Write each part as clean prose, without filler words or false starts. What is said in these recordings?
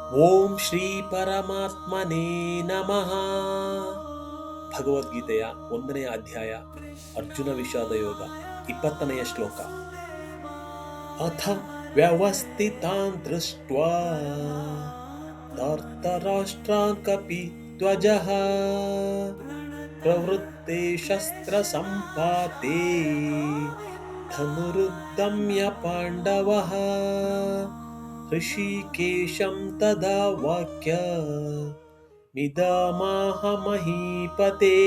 ಓಂ ಶ್ರೀ ಪರಮಾತ್ಮನೇ ನಮಃ. ಭಗವದ್ಗೀತೆಯ 1ನೇ ಅಧ್ಯಾಯ ಅರ್ಜುನ ವಿಷಾದ ಯೋಗ 20ನೆಯ ಶ್ಲೋಕ. ಅಥ ವ್ಯವಸ್ಥಿತಾನ್ ದೃಷ್ಟ್ವಾ ಧಾರ್ತರಾಷ್ಟ್ರಾನ್ ಕಪಿಧ್ವಜಃ ಪ್ರವೃತ್ತೆ ಶಸ್ತ್ರ ಸಂಪಾತೆ ಧನುರುದ್ಯಮ್ಯ ಪಾಂಡವಃ ಋಷಿಕೇಶಂ ತದಾ ವಾಕ್ಯ ಮಿದಮಾಹ ಮಹೀಪತೆ.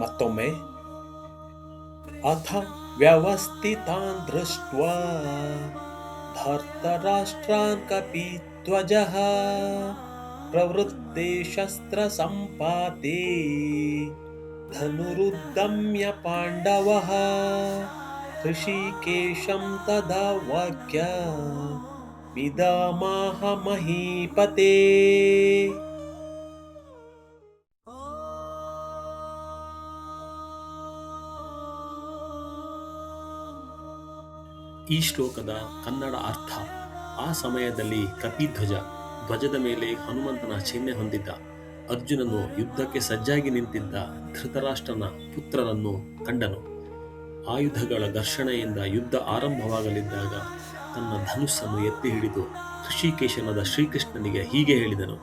ಮತ್ತೊಮ್ಮೆ, ಅಥ ವ್ಯವಸ್ಥಿತಾನ್ ದೃಷ್ಟ್ವಾ ಧಾರ್ತರಾಷ್ಟ್ರಾನ್ ಕಪಿಧ್ವಜಃ ಪ್ರವೃತ್ತೆ ಶಸ್ತ್ರ ಸಂಪಾತೆ ಧನುರುದ್ಯಮ್ಯ ಪಾಂಡವಃ ಋಷಿಕೇಶಂ ತದಾ ವಾಕ್ಯ ಮಿದಮಾಹ ಮಹೀಪತೆ. ಈ ಶ್ಲೋಕದ ಕನ್ನಡ ಅರ್ಥ: ಆ ಸಮಯದಲ್ಲಿ ಕಪಿಧ್ವಜ, ಧ್ವಜದ ಮೇಲೆ ಹನುಮಂತನ ಚಿಹ್ನೆ ಹೊಂದಿದ್ದ ಅರ್ಜುನನು ಯುದ್ಧಕ್ಕೆ ಸಜ್ಜಾಗಿ ನಿಂತಿದ್ದ ಧೃತರಾಷ್ಟ್ರನ ಪುತ್ರರನ್ನು ಕಂಡನು. ಆಯುಧಗಳ ಘರ್ಷಣೆಯಿಂದ ಯುದ್ಧ ಆರಂಭವಾಗಲಿದ್ದಾಗ ತನ್ನ ಧನುಸ್ಸನ್ನು ಎತ್ತಿ ಹಿಡಿದು ಋಷಿಕೇಶನಾದ ಶ್ರೀಕೃಷ್ಣನಿಗೆ ಹೀಗೆ ಹೇಳಿದನು: